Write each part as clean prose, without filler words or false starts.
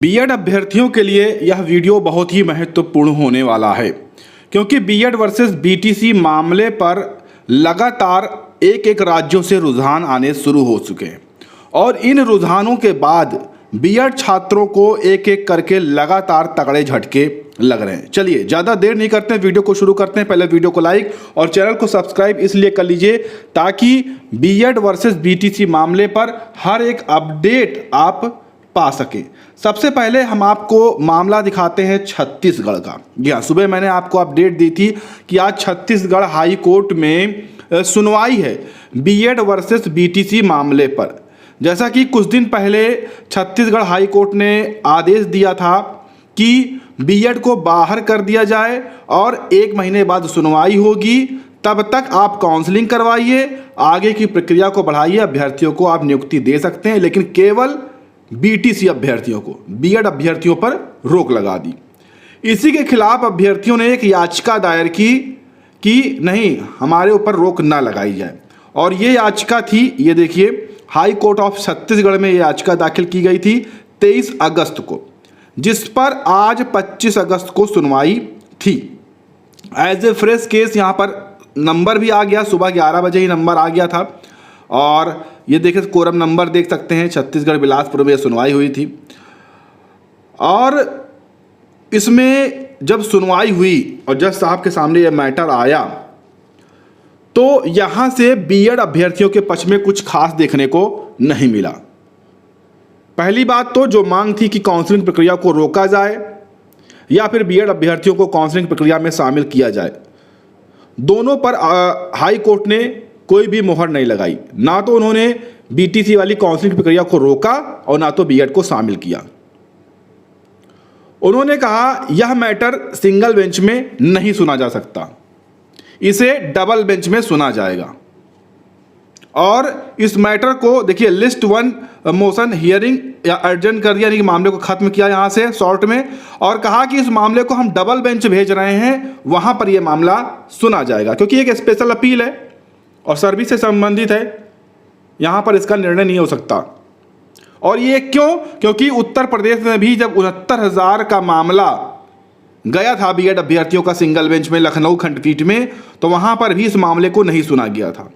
BEd अभ्यर्थियों के लिए यह वीडियो बहुत ही महत्वपूर्ण होने वाला है क्योंकि बीएड वर्सेस बीटीसी मामले पर लगातार एक एक राज्यों से रुझान आने शुरू हो चुके हैं और इन रुझानों के बाद बीएड छात्रों को एक एक करके लगातार तगड़े झटके लग रहे हैं। चलिए ज़्यादा देर नहीं करते हैं, वीडियो को शुरू करते हैं। पहले वीडियो को लाइक और चैनल को सब्सक्राइब इसलिए कर लीजिए ताकि बीएड वर्सेस बीटीसी मामले पर हर एक अपडेट आप पा सके। सबसे पहले हम आपको मामला दिखाते हैं छत्तीसगढ़ का। जी हाँ, सुबह मैंने आपको अपडेट दी थी कि आज छत्तीसगढ़ हाई कोर्ट में सुनवाई है बीएड वर्सेस बीटीसी मामले पर। जैसा कि कुछ दिन पहले छत्तीसगढ़ हाई कोर्ट ने आदेश दिया था कि बीएड को बाहर कर दिया जाए और 1 महीने बाद सुनवाई होगी, तब तक आप काउंसलिंग करवाइए, आगे की प्रक्रिया को बढ़ाइए, अभ्यर्थियों को आप नियुक्ति दे सकते हैं, लेकिन केवल बीटीसी अभ्यर्थियों को, बीएड अभ्यर्थियों पर रोक लगा दी। इसी के खिलाफ अभ्यर्थियों ने एक याचिका दायर की कि नहीं, हमारे ऊपर रोक ना लगाई जाए। और ये याचिका थी, ये देखिए, हाई कोर्ट ऑफ छत्तीसगढ़ में ये याचिका दाखिल की गई थी 23 अगस्त को, जिस पर आज 25 अगस्त को सुनवाई थी। एज ए फ्रेश केस यहाँ पर नंबर भी आ गया, सुबह 11 बजे ही नंबर आ गया था। और ये देखिए कोरम नंबर देख सकते हैं, छत्तीसगढ़ बिलासपुर में सुनवाई हुई थी। और इसमें जब सुनवाई हुई और जज साहब के सामने ये मैटर आया तो यहाँ से बीएड अभ्यर्थियों के पक्ष में कुछ खास देखने को नहीं मिला। पहली बात तो जो मांग थी कि काउंसलिंग प्रक्रिया को रोका जाए या फिर बीएड अभ्यर्थियों को काउंसलिंग प्रक्रिया में शामिल किया जाए, दोनों पर हाई कोर्ट ने कोई भी मोहर नहीं लगाई। ना तो उन्होंने बीटीसी वाली काउंसलिंग प्रक्रिया को रोका और ना तो बीएड को शामिल किया। उन्होंने कहा यह मैटर सिंगल बेंच में नहीं सुना जा सकता, इसे डबल बेंच में सुना जाएगा। और इस मैटर को देखिए लिस्ट 1 मोशन हियरिंग या अर्जेंट कर दिया, यानी कि मामले को खत्म किया यहाँ से शॉर्ट में, और कहा कि इस मामले को हम डबल बेंच भेज रहे हैं, वहां पर यह मामला सुना जाएगा क्योंकि एक स्पेशल अपील है और सर्विस से संबंधित है, यहाँ पर इसका निर्णय नहीं हो सकता। और ये क्यों? क्योंकि उत्तर प्रदेश में भी जब 69,000 का मामला गया था बीएड अभ्यर्थियों का सिंगल बेंच में लखनऊ खंडपीठ में, तो वहाँ पर भी इस मामले को नहीं सुना गया था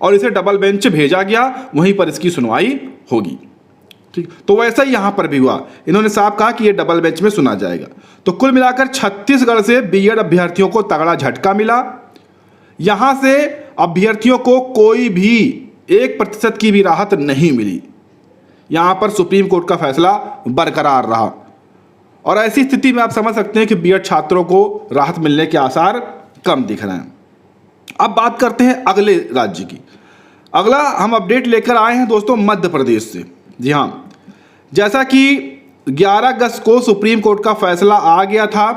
और इसे डबल बेंच भेजा गया, वहीं पर इसकी सुनवाई होगी। ठीक, तो वैसा ही यहाँ पर भी हुआ। इन्होंने साफ कहा कि ये डबल बेंच में सुना जाएगा। तो कुल मिलाकर छत्तीसगढ़ से बीएड अभ्यर्थियों को तगड़ा झटका मिला। यहाँ से अभ्यर्थियों को कोई भी 1% की भी राहत नहीं मिली। यहाँ पर सुप्रीम कोर्ट का फैसला बरकरार रहा और ऐसी स्थिति में आप समझ सकते हैं कि बीएड छात्रों को राहत मिलने के आसार कम दिख रहे हैं। अब बात करते हैं अगले राज्य की। अगला हम अपडेट लेकर आए हैं दोस्तों मध्य प्रदेश से। जी हाँ, जैसा कि 11 अगस्त को सुप्रीम कोर्ट का फैसला आ गया था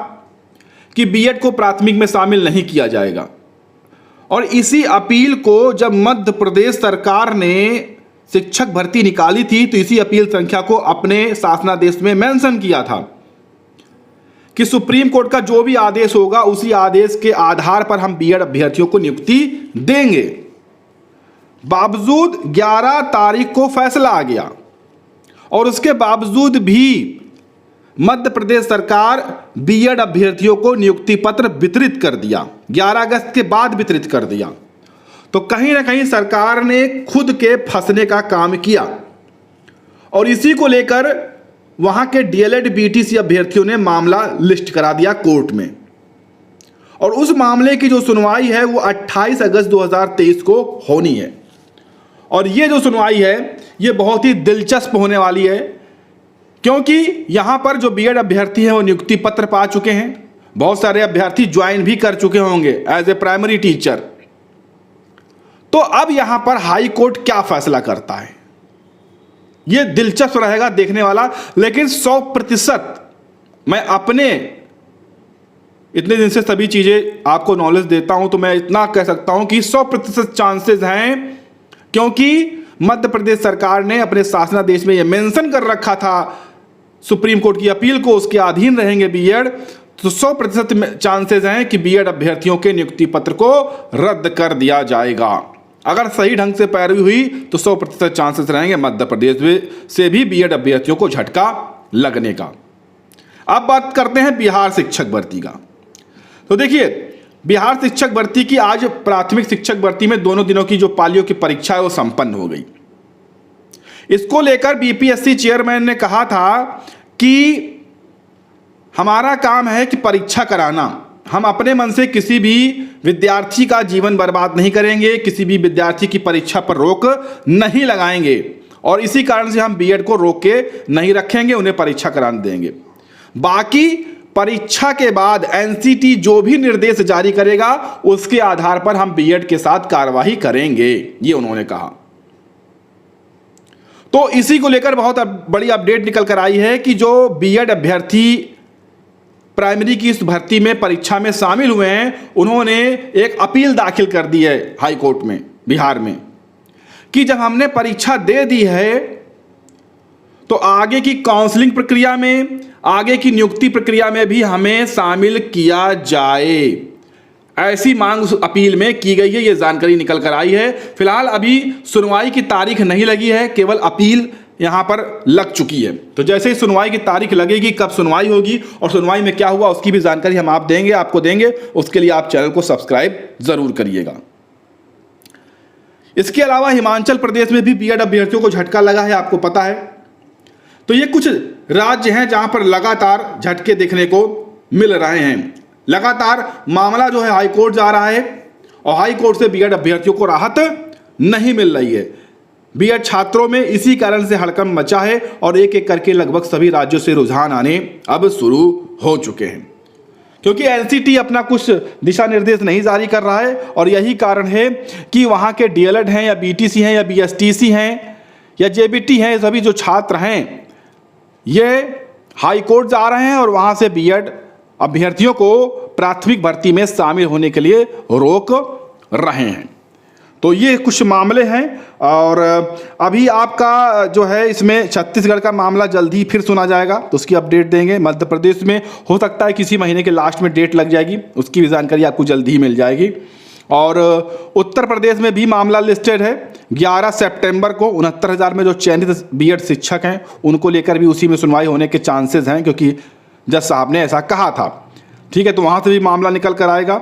कि बीएड को प्राथमिक में शामिल नहीं किया जाएगा, और इसी अपील को जब मध्य प्रदेश सरकार ने शिक्षक भर्ती निकाली थी तो इसी अपील संख्या को अपने शासनादेश में मेंशन किया था कि सुप्रीम कोर्ट का जो भी आदेश होगा उसी आदेश के आधार पर हम बीएड अभ्यर्थियों को नियुक्ति देंगे। बावजूद 11 तारीख को फैसला आ गया और उसके बावजूद भी मध्य प्रदेश सरकार बीएड अभ्यर्थियों को नियुक्ति पत्र वितरित कर दिया, 11 अगस्त के बाद वितरित कर दिया। तो कहीं ना कहीं सरकार ने खुद के फंसने का काम किया और इसी को लेकर वहां के डीएलएड बीटीसी अभ्यर्थियों ने मामला लिस्ट करा दिया कोर्ट में। और उस मामले की जो सुनवाई है वो 28 अगस्त 2023 को होनी है। और ये जो सुनवाई है ये बहुत ही दिलचस्प होने वाली है क्योंकि यहां पर जो बीएड अभ्यर्थी हैं वो नियुक्ति पत्र पा चुके हैं। बहुत सारे अभ्यर्थी ज्वाइन भी कर चुके होंगे एज ए प्राइमरी टीचर। तो अब यहां पर हाई कोर्ट क्या फैसला करता है ये दिलचस्प रहेगा देखने वाला। लेकिन 100% मैं अपने इतने दिन से सभी चीजें आपको नॉलेज देता हूं तो मैं इतना कह सकता हूं कि 100% चांसेस हैं, क्योंकि मध्य प्रदेश सरकार ने अपने शासनादेश में यह मेंशन कर रखा था सुप्रीम कोर्ट की अपील को उसके अधीन रहेंगे बीएड, तो 100% चांसेस हैं कि बीएड अभ्यर्थियों के नियुक्ति पत्र को रद्द कर दिया जाएगा। अगर सही ढंग से पैरवी हुई तो 100% चांसेस रहेंगे मध्य प्रदेश से भी बीएड अभ्यर्थियों को झटका लगने का। अब बात करते हैं बिहार शिक्षक भर्ती का। तो देखिए, बिहार शिक्षक भर्ती की आज प्राथमिक शिक्षक भर्ती में दोनों दिनों की जो पालियों की परीक्षा है वो संपन्न हो गई। इसको लेकर बीपीएससी चेयरमैन ने कहा था कि हमारा काम है कि परीक्षा कराना, हम अपने मन से किसी भी विद्यार्थी का जीवन बर्बाद नहीं करेंगे, किसी भी विद्यार्थी की परीक्षा पर रोक नहीं लगाएंगे और इसी कारण से हम बीएड को रोक के नहीं रखेंगे, उन्हें परीक्षा कराने देंगे। बाकी परीक्षा के बाद एनसीटी जो भी निर्देश जारी करेगा उसके आधार पर हम बीएड के साथ कार्यवाही करेंगे, ये उन्होंने कहा। तो इसी को लेकर बहुत बड़ी अपडेट निकल कर आई है कि जो बीएड अभ्यर्थी प्राइमरी की इस भर्ती में परीक्षा में शामिल हुए हैं, उन्होंने एक अपील दाखिल कर दी है हाई कोर्ट में बिहार में कि जब हमने परीक्षा दे दी है तो आगे की काउंसलिंग प्रक्रिया में, आगे की नियुक्ति प्रक्रिया में भी हमें शामिल किया जाए। ऐसी मांग उस अपील में की गई है, ये जानकारी निकल कर आई है। फिलहाल अभी सुनवाई की तारीख नहीं लगी है, केवल अपील यहां पर लग चुकी है। तो जैसे ही सुनवाई की तारीख लगेगी, कब सुनवाई होगी और सुनवाई में क्या हुआ उसकी भी जानकारी हम आपको देंगे। उसके लिए आप चैनल को सब्सक्राइब जरूर करिएगा। इसके अलावा हिमाचल प्रदेश में भी बीएड अभ्यर्थियों को झटका लगा है, आपको पता है। तो ये कुछ राज्य हैं जहां पर लगातार झटके देखने को मिल रहे हैं। लगातार मामला जो है हाई कोर्ट जा रहा है और हाई कोर्ट से बीएड अभ्यर्थियों को राहत नहीं मिल रही है। बीएड छात्रों में इसी कारण से हड़कंप मचा है और एक एक करके लगभग सभी राज्यों से रुझान आने अब शुरू हो चुके हैं, क्योंकि एनसीटी अपना कुछ दिशा निर्देश नहीं जारी कर रहा है और यही कारण है कि वहां के डीएलएड हैं या बीटीसी हैं या बीएसटीसी हैं या जेबीटी हैं, सभी जो छात्र हैं ये हाई कोर्ट जा रहे हैं और वहां से बीएड अभ्यर्थियों को प्राथमिक भर्ती में शामिल होने के लिए रोक रहे हैं। तो ये कुछ मामले हैं और अभी आपका जो है इसमें छत्तीसगढ़ का मामला जल्द ही फिर सुना जाएगा, तो उसकी अपडेट देंगे। मध्य प्रदेश में हो सकता है किसी महीने के लास्ट में डेट लग जाएगी, उसकी भी जानकारी आपको जल्द ही मिल जाएगी। और उत्तर प्रदेश में भी मामला लिस्टेड है 11 सितंबर को 69,000 में जो चयनित बीएड शिक्षक हैं उनको लेकर भी उसी में सुनवाई होने के चांसेस हैं, क्योंकि जज साहब ने ऐसा कहा था। ठीक है, तो वहाँ से भी मामला निकल कर आएगा।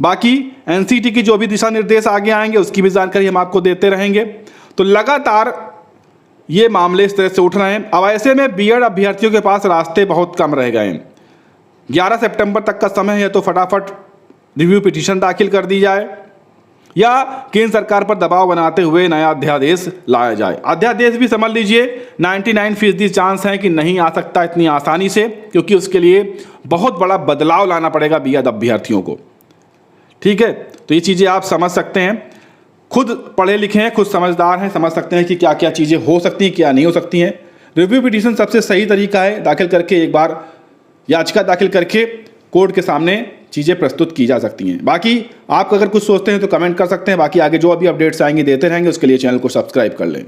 बाकी एनसीटी की जो भी दिशा निर्देश आगे आएंगे उसकी भी जानकारी हम आपको देते रहेंगे। तो लगातार ये मामले इस तरह से उठ रहे हैं। अब ऐसे में बीएड अभ्यर्थियों के पास रास्ते बहुत कम रह गए हैं। 11 सितंबर तक का समय है, तो फटाफट रिव्यू पिटीशन दाखिल कर दी जाए या केंद्र सरकार पर दबाव बनाते हुए नया अध्यादेश लाया जाए। अध्यादेश भी समझ लीजिए 99% चांस है कि नहीं आ सकता इतनी आसानी से, क्योंकि उसके लिए बहुत बड़ा बदलाव लाना पड़ेगा बीएड अभ्यर्थियों को। ठीक है, तो ये चीज़ें आप समझ सकते हैं, खुद पढ़े लिखे हैं, खुद समझदार हैं, समझ सकते हैं कि क्या क्या चीज़ें हो सकती हैं, क्या नहीं हो सकती हैं। रिव्यू पिटीशन सबसे सही तरीका है, दाखिल करके एक बार याचिका दाखिल करके कोर्ट के सामने चीज़ें प्रस्तुत की जा सकती हैं। बाकी आप अगर कुछ सोचते हैं तो कमेंट कर सकते हैं। बाकी आगे जो भी अपडेट्स आएंगे देते रहेंगे, उसके लिए चैनल को सब्सक्राइब कर लें।